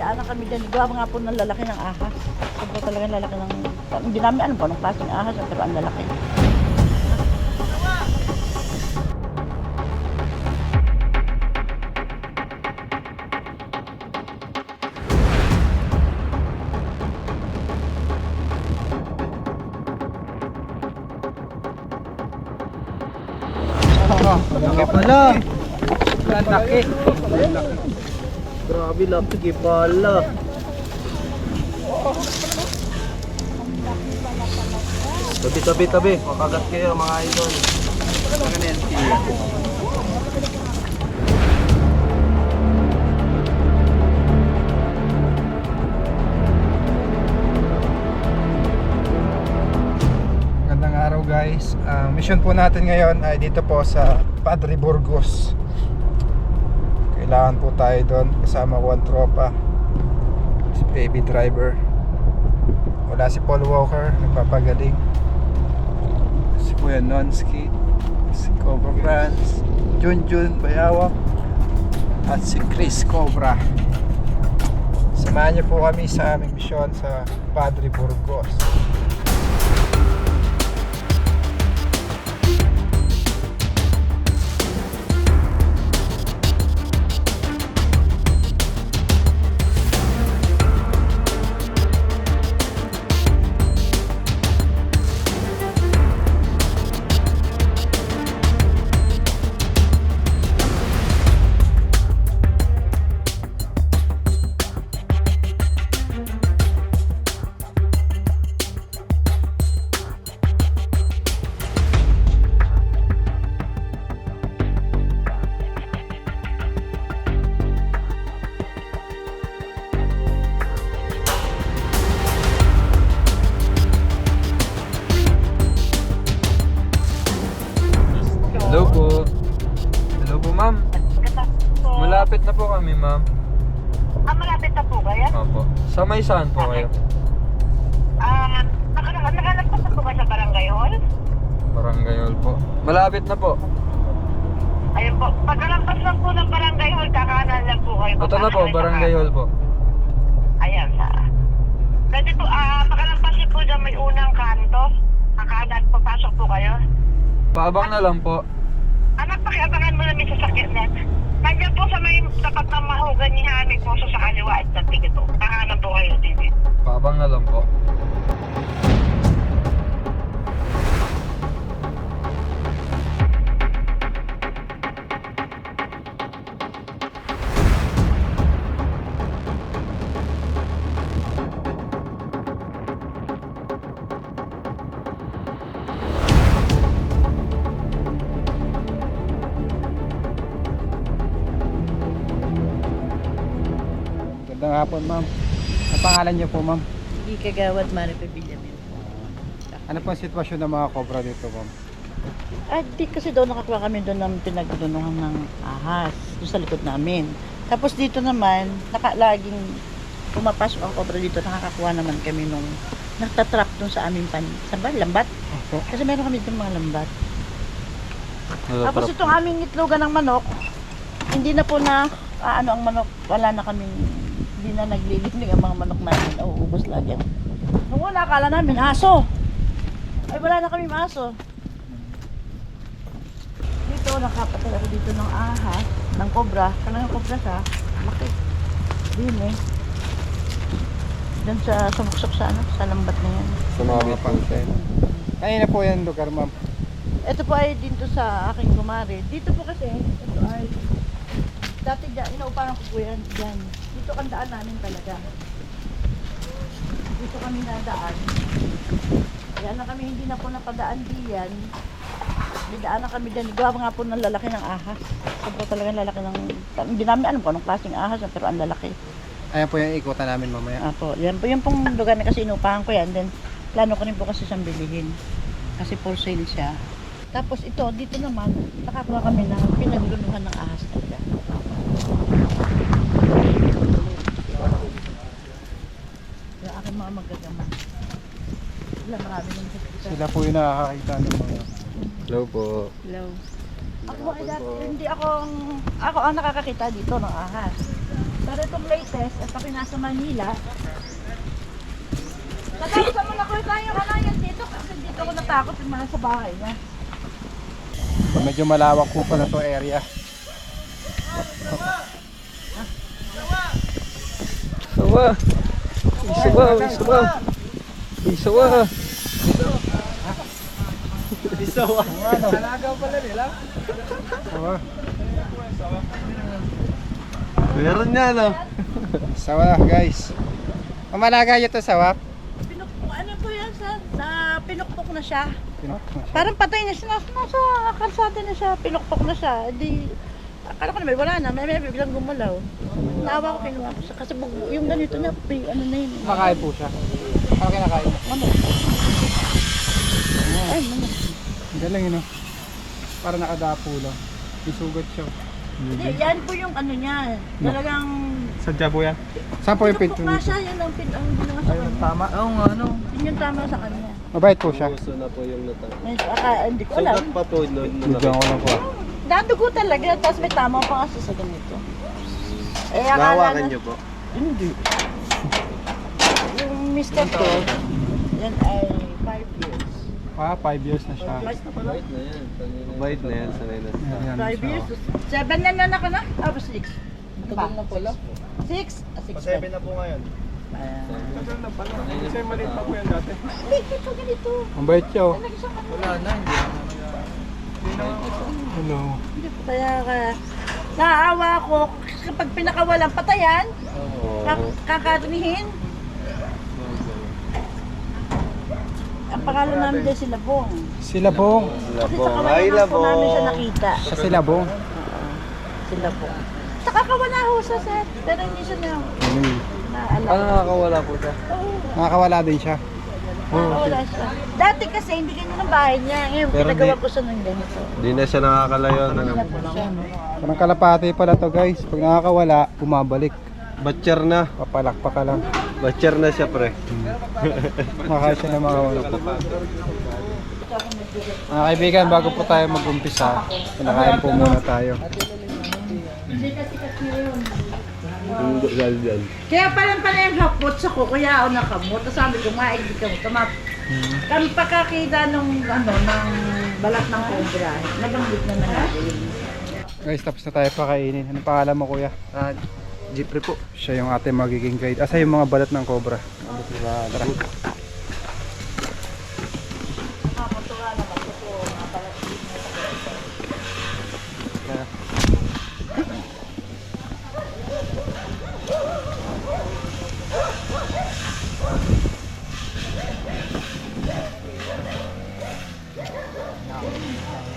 Daanan kami dyan. Gawa nga po ng lalaki ng ahas. Sobra talagang lalaki ng... Hindi namin alam po anong klaseng ahas, pero ang lalaki. Laki pala. Laki. Grabe, laki pala. Tabi. Makagat kayo mga idol. Magandang araw guys. Ang mission po natin ngayon ay dito po sa Padre Burgos. Kailangan po tayo doon kasama ko ang tropa, si baby driver. Wala si Paul Walker, nagpapagaling. Si Kuya Nonski, si Cobra France, Junjun Bayawak, at si Chris Cobra. Samahan niyo po kami sa aming misyon sa Padre Burgos. Hello po. Hello po, ma'am. Malapit na po kami, ma'am. Malapit na po kayo? Opo. Sa may saan po kayo? Nakalampas na po ba sa barangay hall? Barangay Hall po. Malapit na po. Ayun po. Pagkalampas lang po ng barangay hall, kakanan lang po kayo. Ito na po, Barangay Hall po. Ayan, pwede po, pagkalampas niyo po dyan may unang kanto. Kakanan, papasok po kayo. Paabang na lang po. Pakiabangan mo na may sasakyan na. Nandiyan po sa may tapat ng mahuganihan, may puso sa kaliwa at sa tigit po. Kakanan po kayo din. Paabang na lang po. Magandang hapon, ma'am. Ang pangalan niyo po, ma'am? Hindi kagawad Maripe Villamin. Ano po ang sitwasyon ng mga cobra dito, ma'am? Di kasi doon nakakuha kami doon ng pinagdunuhan ng ahas. Doon sa likod namin. Tapos dito naman, laging pumapasok ang cobra dito. Nakakakuha naman kami nung nagtatrap doon sa aming lambat. Opo. Kasi meron kami doon mga lambat. Tapos itong aming itlogan ng manok, hindi na po na ang manok, wala na kaming, hindi na naglilinig ang mga manok namin, nauubos lagi. Nung una, akala namin aso. Ay, wala na kaming aso. Dito, nakapatay ako dito ng ahas, ng cobra. Kailangan yung cobra sa laki. Din eh. Diyan sa sumuksok sa sa lambat na yan. Sumabit po siya. Kanina po yan lugar, ma'am. Ito po ay dito sa aking gumari. Dito po kasi, ito ay dati dyan, inaupahan ko po yan dyan. Dito ang daan namin talaga. Dito kami nadaan. Kaya na kami hindi na po napadaan diyan. Didaan na kami dyan. Gawa nga po ng lalaki ng ahas. Sobra talagang lalaki ng... Hindi namin alam kung anong klaseng ahas, pero ang lalaki. Ayan po yung ikutan namin mamaya. Apo, yan po yung pong lugar na kasi inupahan ko yan. Then, plano ko rin po kasi siyang bilihin. Kasi for sale siya. Tapos ito, dito naman, nakakuha kami ng pinagluluhan ng ahas talaga. Yung aking mga magagama. Wala, marami naman sa kita. Sila po yung nakakakita ng mga... Hello po. Hello. Ako ay dati, hindi ako ang nakakakita dito ng ahas. Pero itong latest, at ako nasa Manila. Natapos mo na ko tayo kanayan dito kasi dito ako natakot yung mga sa bahay niya. So, medyo malawak po pala to area. Sawa. Isawa, isawa. Isawa. Isawa. Alagaw pala nila. Sawa. Meron niya, no? Sawa guys. Mamalaga yun to sawa. Ano po yan sa pinukpok na siya. Pinok. Parang patay na siya, nasa kalsada na siya, pinukpok na siya. Di, akala ko naman wala na, may biglang gumalaw. Naawa ko, kinuha ko siya. Kasi yung ganito na, ano na yun. Makain po siya. Ano kinakain? Manok. Ay, manok. Ang galing yun, no? Para nakadapo lang. May sugat siya. Hindi, yan po yung ano niya. Talagang Sadya po yan? Saan po yung pinukpok pinto na nito? siya, yan ang ginawa sa kanya. Tama. Oo nga, no? Yun yung tama sa kanya. Mabait po siya. Puso na po yung nata. Hindi ko alam. Sugat pa po, no? Bigyan ko lang po. Dadugo talaga, tapos may tama pa kasi sa ganito. Eh, Nahawakan niyo po. Hindi. Yung mister ko, yan ay 5 years. 5 years na siya. Bait na yan. Bait na yan, sanay na siya. Ayan, 5 siya. years. 7 na ako na? Tapos 6. Tagal na pala. 6? 6 na po ngayon. Tagal na pala. Kasi maliit pa po yan dati. Hindi, ito ganito. Ang bait siya, oh. Talaga siyang ano. Wala na, hindi Hello. Hindi po kaya naawa ako kapag pinakawalan patayan, kakarnihin. Ang pangalan namin din si Labong. Sila Bong. Kasi sa kawalan po namin siya nakita. Siya sila Bong. Si Labong. Sa kakawala ho sa set, pero hindi siya na naalala. nakakawala po siya. Oo, Nakakawala din siya. nakakawala siya. Dati kasi hindi ganyan ang bahay niya. Ngayon, Pero pinagawa di- ko siya ng ganito. Hindi na siya nakakalayo. Hindi na po siya. Parang kalapati pala to guys. Pag nakakawala, bumabalik. Batcher na. Papalakpak ka lang. Batcher na siya, pre. Makakaya siya na makawala po. Mga kaibigan, bago po tayo mag-umpisa, pinakain po muna tayo. Dyan. Kaya pala yung hapot sa ko, kaya ako nakamot. Tapos sabi ko, maigit ka mo. Kami pagkakita nung ng balat ng cobra, nabanggit na natin. Guys, tapos na tayo pakainin. Anong pangalan mo kuya? Jeepre po. Siya yung ating magiging guide. Asa yung mga balat ng cobra? Tara.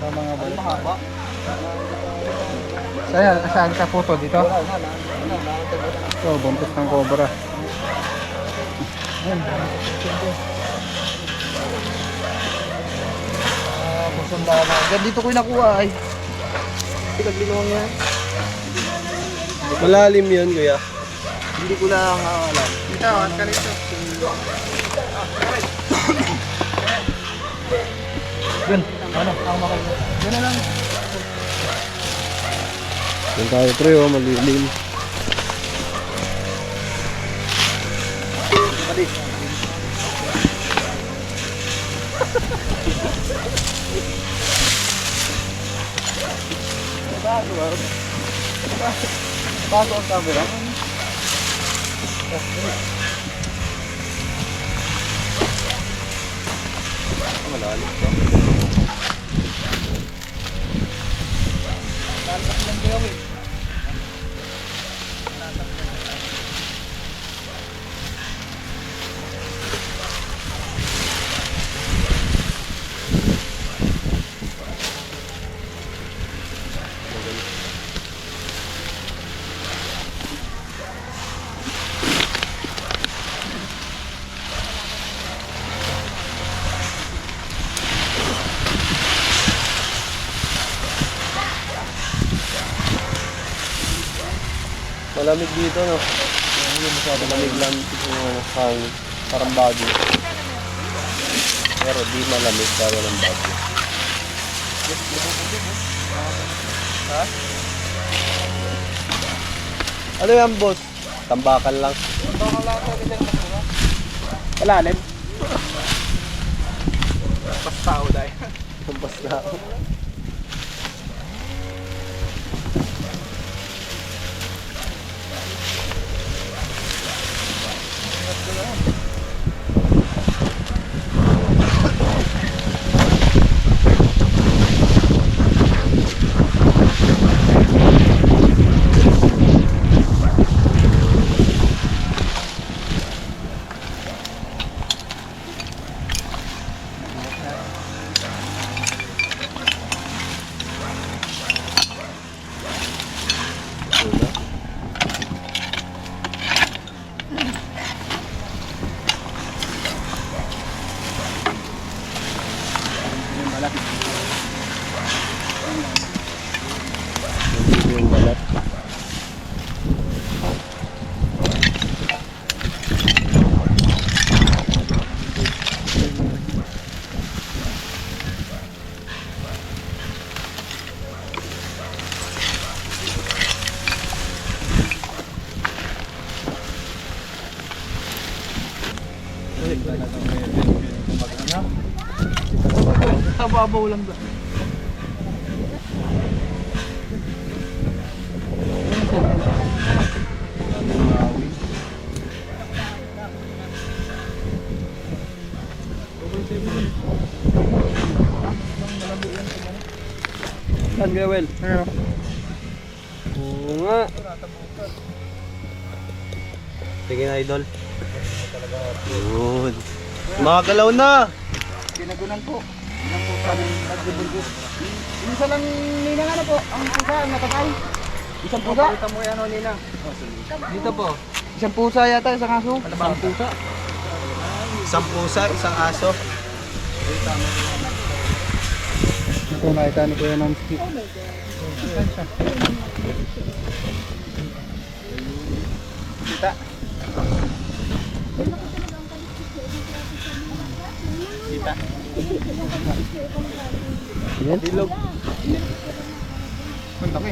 Sa mga balat. Saan ka photo dito? Ito, buntis ng cobra. Dito ko yung nakuha ay. Pinagbinuang yan. Malalim yun, kuya. Hindi ko lang alam. Ito, at ka rito. Yun, ano? Ako makain. Yun na lang. Yan tayo, pre, oh, malilim. Pasok ang camera. Malalim to. Malamig dito, no? Malamig lang yung hangin. Parang bagyo. Pero di malamig para ng bagyo. Ha? Ano yan, boss? Tambakan lang. Malalim. Pastao dahil. Tampas na ako. Nandito yung balat. Nababaw lang ba? Saan ka, Well? Oo nga. Sige na, idol. Yun. Makagalaw na! Pinagunan po. Ang pusa ng Padre-Burgos. Isa lang ninang ano po, ang pusa ang natatay. Isang pusa. Pakita mo yan o ninang. Dito po. Isang pusa yata, isang aso. Isang pusa. Isang pusa, isang aso. Ito nakita ni Kuya Namski. Kita. Kita. Yan. Dilog. Ang laki.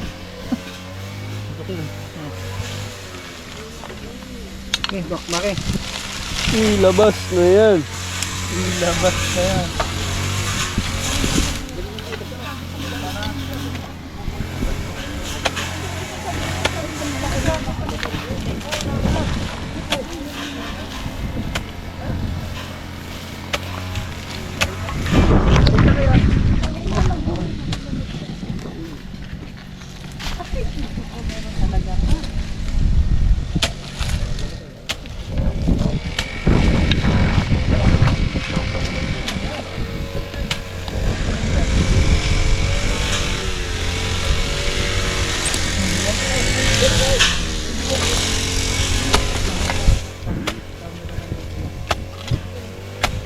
Laki. Labas na yan. Labas na yan.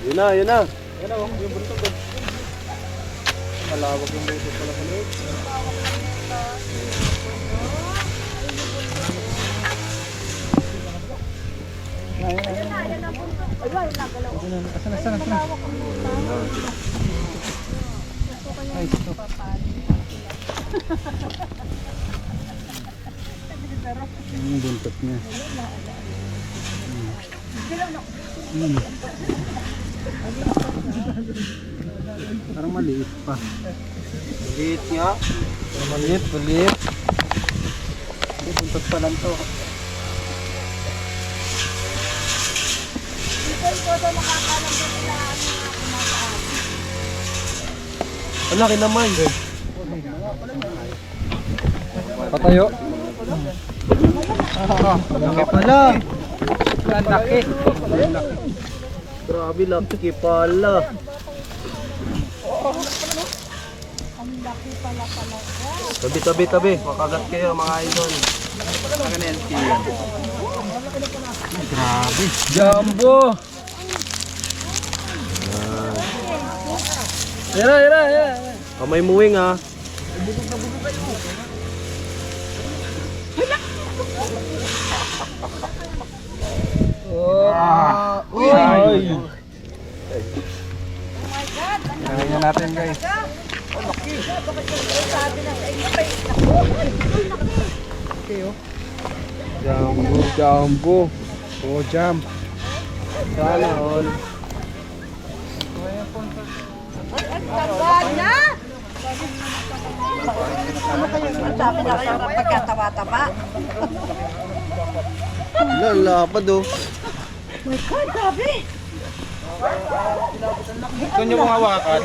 Yun na, yun na. Yan o, yung buntot ko. Malawag yung buntot pala sa loob. Asan? Ay, ito. Yung buntot niya. Parang maliit pa. Maliit nga. Maliit. Hindi, buntot pa lang to. Ang laki naman. Patayo. Laki pala. Ang laki. Grabe, laki pala. Tabi. Makagat kayo mga idol. Grabe. Jumbo. Yara. Kamay muwing ha. Ay. Tingnan natin guys. Okay oh. Jumbo, jumbo. Oh, jam. Sana all. Sabi na kayo ng pagkatawa-taba. Lalapad oh. My God, grabe. Ito nyo mong hawakan.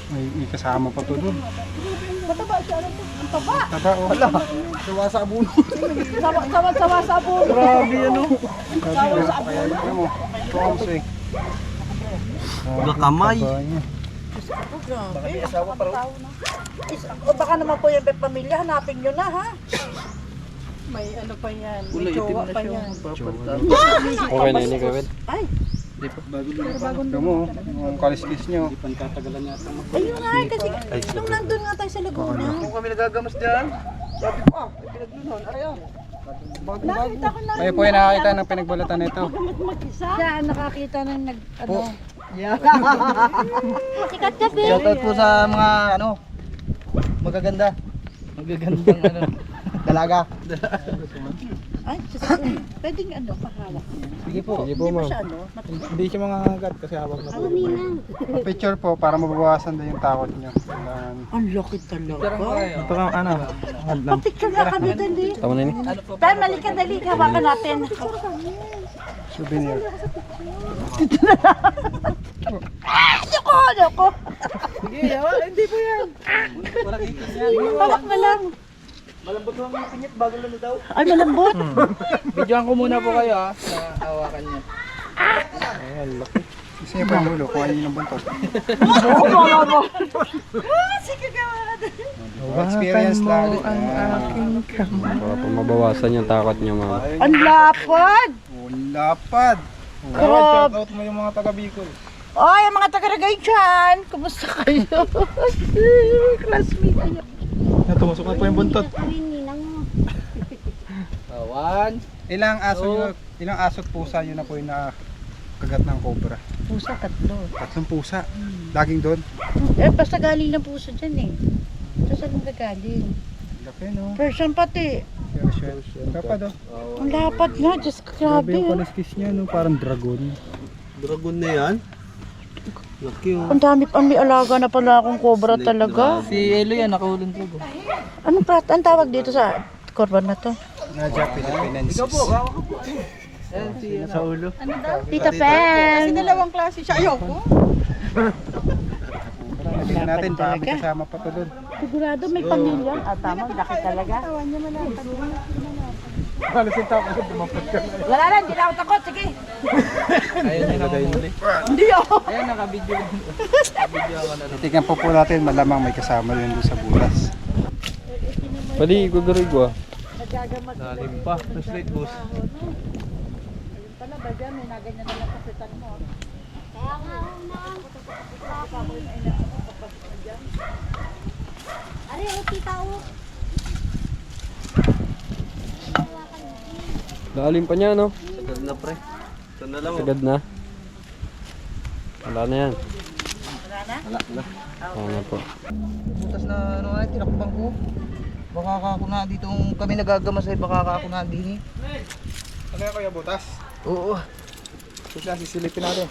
May kasama pa to dun. Mataba siya. Ang taba. Taba, oh. Hala. Sawa sa abuno. Sawa sa abo. Grabe, ano. Sawa sa abuno. Ano mo? Ito ang swing. Gakamay. O baka naman po yung pamilya, hanapin nyo na ha. May ano pa yan, may jowa pa yan. Okay na yun, Kevin. Ay, Ito mo, yung kaliskis nyo. ayun nga kasi nung nandun nga tayo sa Laguna. Kung kami nagagamas dyan, sabi ko pinaglunan, arayo. Nakita ko na. Kayo po yung nakakita ng pinagbalatan nito. Siya nakakita ng ano. Sikat kasi. Shoutout po sa mga magaganda. Magagandang dalaga. Ay, pwedeng pahawak. Sige po. Sige po, ma'am. Siya Hindi siya mga hagat kasi hawak na po. Picture po para mabawasan din yung takot nyo. Kailangan. ang laki talaga. Ito lang, hadlang. Picture na kami dali. Tama na yun. Tayo, malika dali, hawakan natin. Souvenir. Ayoko. Sige, hindi po yan. Hawak na lang. Malambot lang yung pinyat bago lalo daw. Ay, malambot. Videoan ko muna po kayo sa hawakan niya. Gusto niyo pa yung ulo kung ayun yung buntot. Sige, gawa na. Experience lang. Para po mabawasan yung takot niyo, ma'am. Ang lapad. Oh, lapad. Grabe. Shoutout mo yung mga taga Bicol. Ay, ang mga taga-ragay dyan. Kumusta kayo? Classmate kayo. Natumusok na po yung buntot. One. Ilang aso at pusa yun na po yung nakagat ng cobra? Pusa, 3. 3 pusa. Laging doon. Basta galing ng pusa dyan eh. Saan ang gagaling? Laki no. Person pati. Persian. Kapad oh. Ang lapad nga, Diyos ko, Grabe grabe. yung kaliskis niya no. Parang dragon. Dragon na yan? Laki oh. Ang dami pa, may alaga na pala akong cobra talaga. Si Elo yan, nakahulong tugo. Ang tawag dito sa korban na to? Nadya Philippinensis. Ayan si sa ulo. Tita Pen! Dalawang klase siya. Ayoko. Tingnan natin baka may kasama pa to doon. Sigurado may pamilya. Tama, laki talaga. Halos yung tao kasi dumapot ka na. Wala na, hindi na ako takot. Sige. Ayun yung nakahuli. Hindi ako. Ayan, naka-video. Video ako na lang. Titignan po natin malamang may kasama yun doon sa bulas. Pwede, guguroy ko ah. Nagagamat. Lalim pa. Straight bus. Ayun pala ba dyan, may naganyan na lang kasitan mo. Are, kita ko. Lalim pa niya, no? Sagad na pre. Ito na lang. Sagad na. Wala na yan. Wala na. Wala po. Butas na tinakbang ko. Baka ako na dito kami nagagamas ay baka ako na din. Ano yan kuya butas? Oo. Sige, sisilipin natin.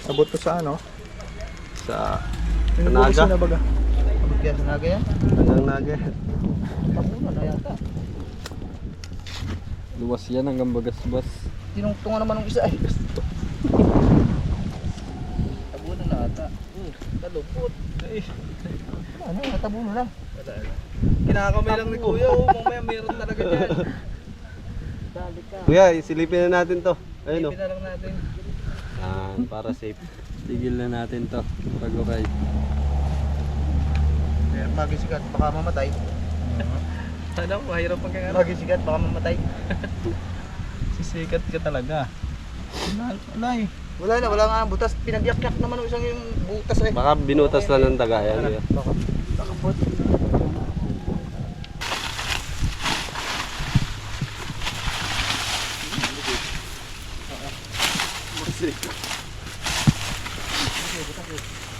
Abot to sa ano? Sa Naga? Na baga. Abot kaya sa naga yan? Anong naga? Tapunan na yata. Luwas yan hanggang bagas-bas. Tinungtungan naman ng isa ay gusto. Tabunan na ata. Talupot. Ano, natabunan na. Kinakamay lang ni Kuya, mamaya meron talaga dyan. Kuya, isilipin na natin to. Ayun o. Ipin na lang natin. Para safe. Tigil na natin to. Pag okay. Magisikat, baka mamatay. Ano, mahirap pang kaya. Magisikat, baka mamatay. Sisikat ka talaga. Wala eh. Wala nga butas. Pinagyak-yak naman isang yung butas eh. Baka binutas lang ng tagayan. Kuya. Nakapot.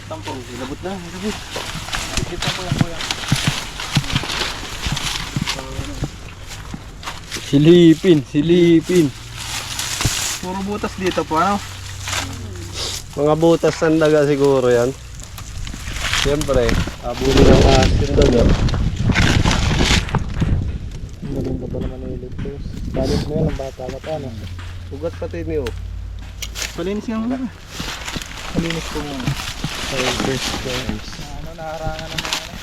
Tampong, ilabot na. Dito ko lang kuya. Silipin. Puro butas dito po, ano? Mga butas ng daga siguro yan. Siyempre, abuli ng asin daga. Maganda ba naman yung litos? Balit mo yan ang bata-bata na. Ugat pati niyo. Palinis nga muna. Palinis ko muna. First guys. Ano, naharangan ng mga ano?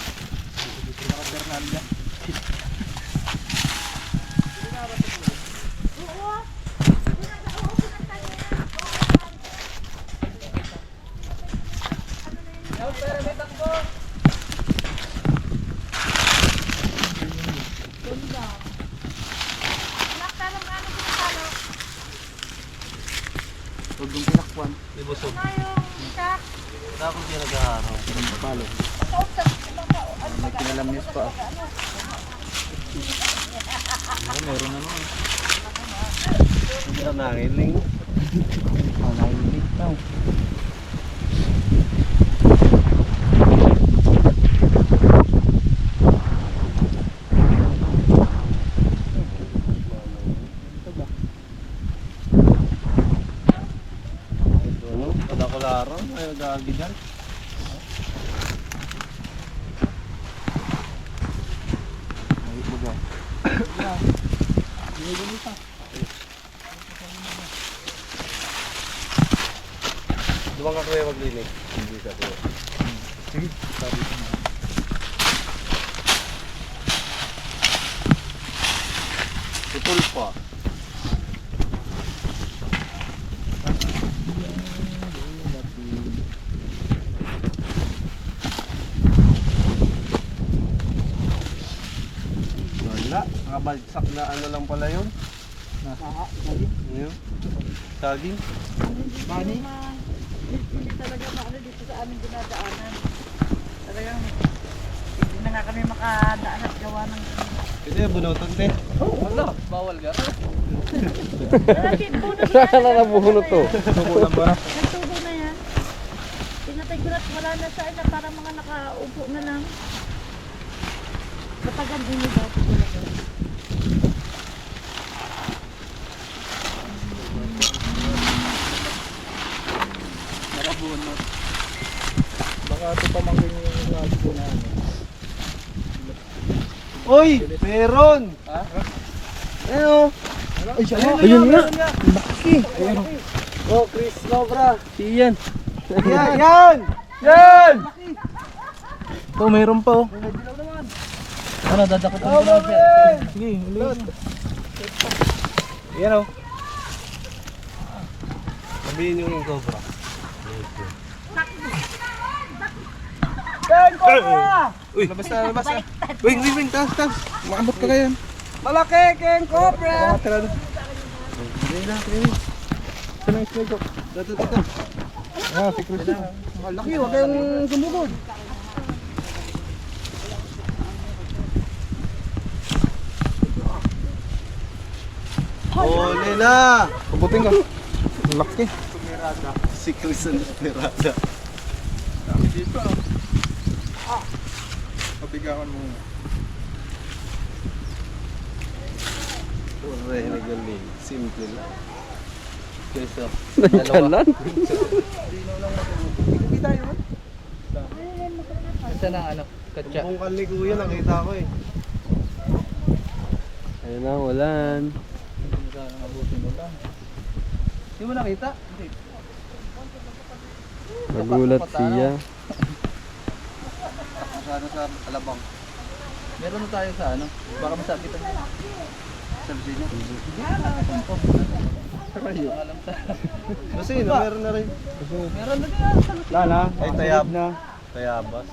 Dito na ka Bernalda. Huwag yung pinakwan. Di busog. Ako siya nag-aaraw. Palo. May kinalamis pa. Meron na naman. Hindi na nangiling. Nahilig na. Ito ano? Kadakularan. Ay, gagi dyan. Dumang ka kuya maglinis. Hindi ka kuya. Sige, sabi ko na. Putol pa. Wala. Nakabagsak na ano lang pala yun. Ano? Saging. Bani? Hindi talaga maano dito sa aming dinadaanan. Talagang hindi na nga kami makadaan at gawa ng... Kasi bunutan te. Wala, bawal ka. Saan na nabuhunot to? Sukulan ba na? Nagtubo na yan. Pinatay ko na at wala na sa ina para mga nakaupo na lang. Matagal din yung dapat ko lang. Nakabunot. Baka ito pamangkin yung lagi ko na ano. Uy! Meron! Ha? Ano? Ay, siya na. Ayun nga! Laki. Ayun. Oh, Chris Cobra! Siyan! Yan! Yan! Yan! Oh, mayroon pa oh. Ano, dadakot ang pinag-yan. Sige, ulit. Yan oh. Sabihin yung Cobra. Yan, Cobra! Uy, labas na, labas na. Wing, wing, wing, taas, taas. Maabot ka kayan. Malaki, Ken Cobra! Tara na. Hindi na, Chris. Ito na yung snake ko. Dito. Ah, si Chris na. Malaki, huwag kayong sumugod. Huli na! Pabutin ka. Laki. Si Chris ang Esmeralda. Dito. Pabigawan mo. Pure, nagaling. Simple lang. Kesa. Nandiyan lang. Kita yun. Saan ang ano? Katsa. Kung kali kuya, nakita ko eh. Ayun na, ulan. Hindi mo nakita? Hindi. Nagulat siya. Masyado sa Alabang. Meron na tayo sa ano? Baka masakit ang sa Virginia. Sarayo. Alam sa. Kasi meron na rin. Meron na din. Lala. Ay, tayab na. Tayabas.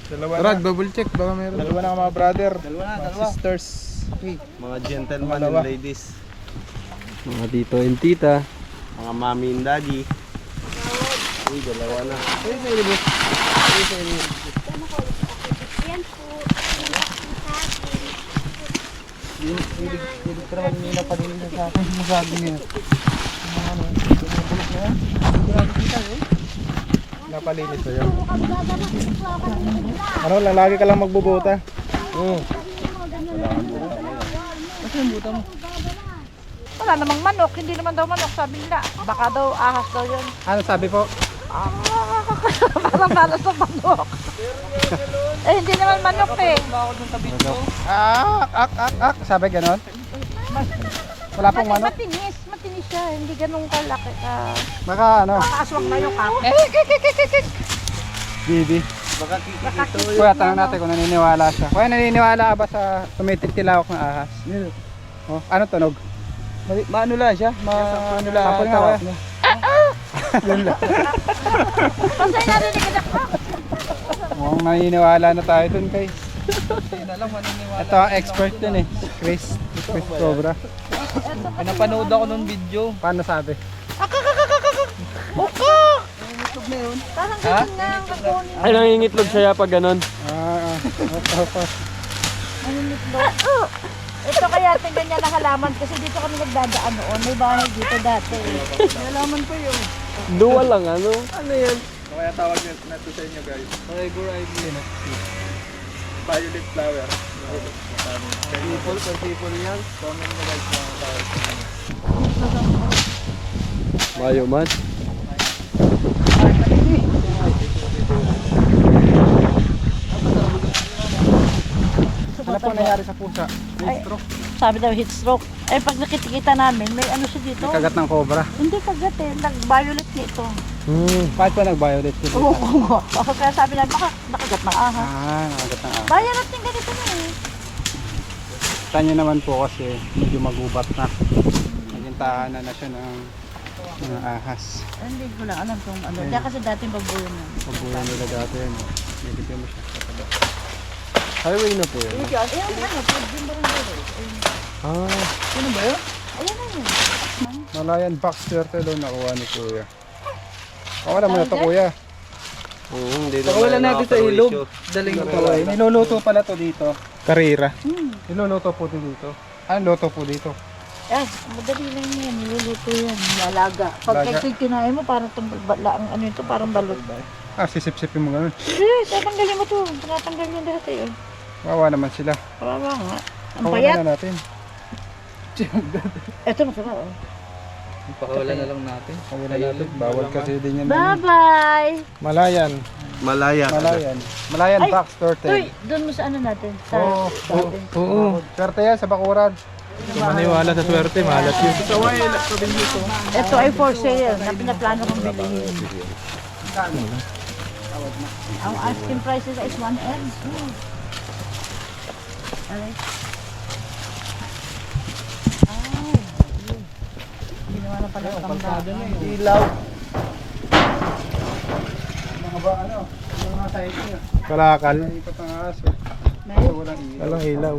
Dalawa Brad, na. double check. Baka meron. Dalawa na mga brother. Dalawa na, Mga dalawa. sisters. Okay. Mga gentleman Dalawa. and ladies. Mga tito and tita. Mga mommy and daddy. Uy, dalawa na. Uy, sa ilibot. Uy, sa ilibot. Hilig ka naman nila pa din sa akin. Masabi niya. Napalinis ko yun. Ano lang, lagi ka lang magbubuta. yung buta mo? Wala namang manok, hindi naman daw manok, sabi nila. Baka daw ahas daw yun. Ano sabi po? Parang balas ng manok. Eh, hindi naman manok eh. Bakod ng tabi ko. Sabi ganon? Wala pong manok. Matinis siya, hindi ganun kalaki. Baka ano? Kaaswang na yung ako. Bibi. Baka kikikito Kuya, tanong natin kung naniniwala siya. Kuya, naniniwala ka ba sa tumitiktilawak ng ahas? Oh, ano tunog? Maano lang siya? Maano lang Tapon nga, tawag kuya. niya? Yun lang. Pasay narinig ka na. Mukhang naniniwala na tayo dun, guys. Hindi na lang maniniwala. Ito ang expert dun eh. Chris Cobra. Pinapanood ako ng video. Paano sabi? YouTube na yun. Parang ganun nga ang kakunin. Ay, nangingitlog siya pag ganon. Ito kaya ganyan na halaman kasi dito kami nagdadaan noon. May bahay dito dati. Nalaman pa yun. Duwa lang, ano? Ano yan? Kaya tawag natin sa inyo, guys. Tiger eye din. Violet flower. People yan. Comment na guys mga tawag. Mayo man. Ano po nangyari sa pusa? Ay, sabi daw heat stroke. Eh pag nakikita namin, may ano siya dito. Kagat ng cobra. Hindi kagat eh. Nag-violet nito. Bakit pa nag-violet sila? Oo ko nga. Baka kaya sabi namin, baka nakagat ng ahas. Nakagat ng ahas. Violet din ganito na eh. Kanya naman po kasi medyo magubat na. Naging tahanan na siya ng mga ahas. Hindi ko lang alam kung ano. Kaya kasi dati babuyo na. Pabuyan nila dati yun. Bibigyan mo siya. Highway na po yun. Ayun, ano, din ba rin dito? Ah, Ano ba yun? Ayan na yun. Malayan box turtle o nakuha ni Kuya. Wala mo na ito, Kuya. hindi Pakawalan natin sa ilog. Daling ko pa. Niluluto pala to dito. Karira. Niluluto po dito. Ano luto po dito? Eh, madali lang yan. Niluluto yan. Lalaga. Pag Laga. kinain mo, parang ang ano ito, parang balot. Sisip-sipin mo ganun. Eh, tatanggalin mo to. Tatanggal yan dati. Oh. Wawa naman sila. Kawawa nga. Ang Kawalan payat. na natin. Ito masarap. Oh. Pakawalan na lang natin. Kawalan natin. Bawal kasi din yan. Bye-bye! Malayan. Malaya. Malayan Ay, box turtle. Uy, doon mo sa ano natin. Sa, Oo. Swerte yan sa bakuran. Maniwala sa swerte, mahalat yun. ito ay for sale na pinaplano kong bilhin. Ang asking price is 1M. Alright. Ginawa na pala ang kalsada na yun. Ilaw. Mga ba ano? Mga cycle. Kalakal. Ikot ang aso. May? Walang ilaw. Walang ilaw.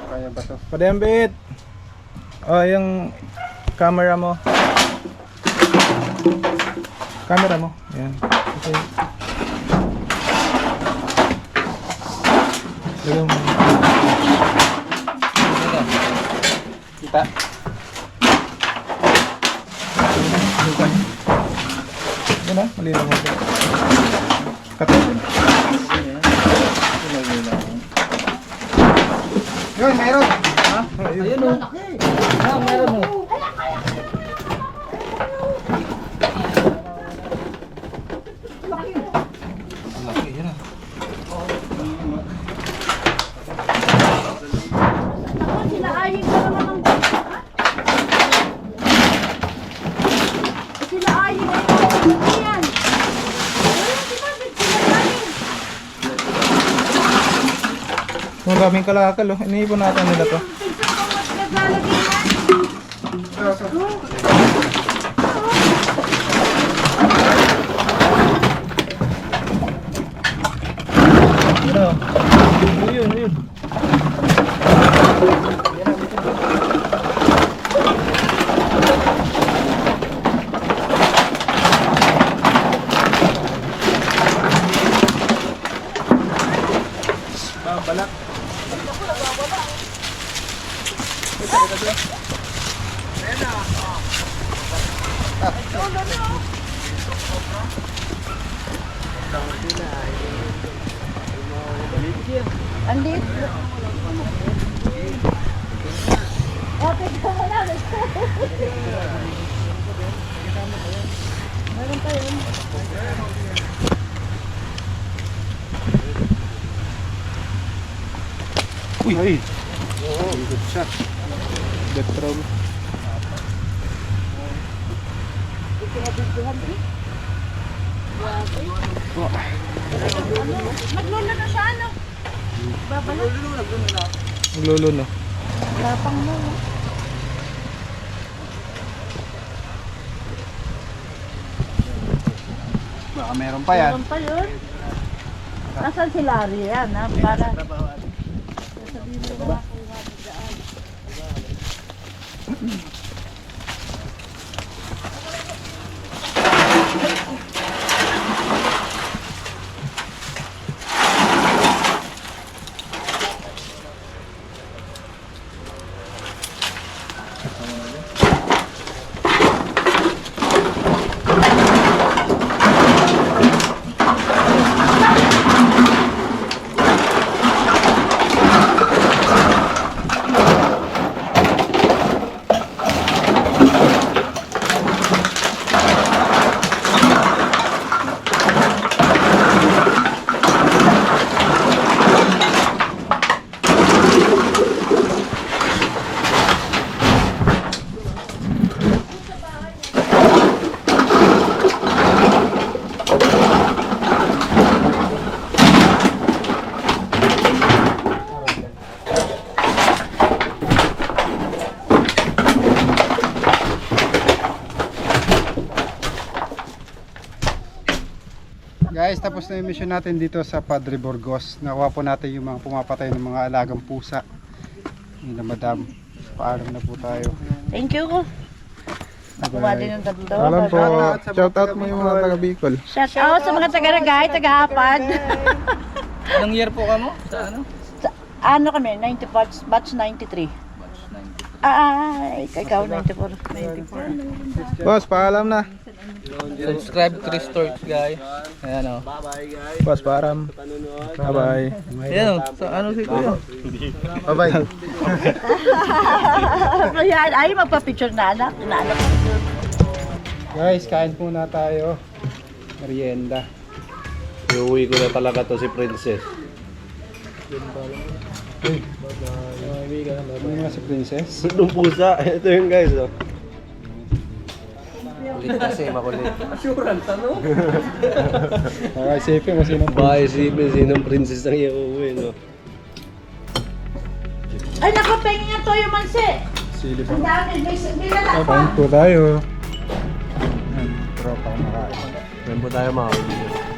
Kaya ba to? Padembit. Oh, yung camera mo. Camera mo. Ayan. Okay. Lagyan mo. Kita. Yan na, malinaw mo. Katapin. Yun, meron. Ayun o. Meron mo. Ako, sinaayig ka naman ng sinaayig ay ano yan? Ang daming kalakal oh. Iniipon natin nila to. Ayun, ayun. Balak. Andito. Kapit ka mo na. Meron pa yun. Uy! Ay! Good shot. Death throw. Maglulo na siya, ano? Babalot. Maglulo no. Lapang mo. no? Baka meron pa yan. Meron pa yun. Nasaan si Larry yan, ha? Para... Sasabihin mo ba ako dyan? Guys, tapos na yung mission natin dito sa Padre Burgos. Nakuha po natin yung mga pumapatay ng mga alagang pusa. Yun na madam. Paalam na po tayo. Thank you ko. Nakuha din yung tatlo. Alam po, shout out mo yung mga taga Bicol. Shout out sa mga taga-Ragay, taga-Hapad. Anong year po ka mo? Sa ano? Ano kami? 90 batch 93. Ay, ikaw 94. 94. Boss, paalam na. Subscribe Chris Torch, guys. Ayan o. Boss, paalam. Bye-bye. Ayan o. So, ano si Kuya? Bye-bye. Ayan, ay, magpa-picture na anak. Inaanak ko. Guys, kain muna tayo. Merienda. Iuwi ko na talaga to si Princess. Ano nga si Princess? Nung pusa, ito yung guys. Oh. Kulit kasi, makulit. Baka isipin mo sinong Baka isipin sinong princess ang iuwi, no? Ay, naku, pengi nga toyo manse. sili Ang pa. dami, may lalaki pa. Kain po tayo. Tropa kumakain. Meron po tayo mga kaibigan.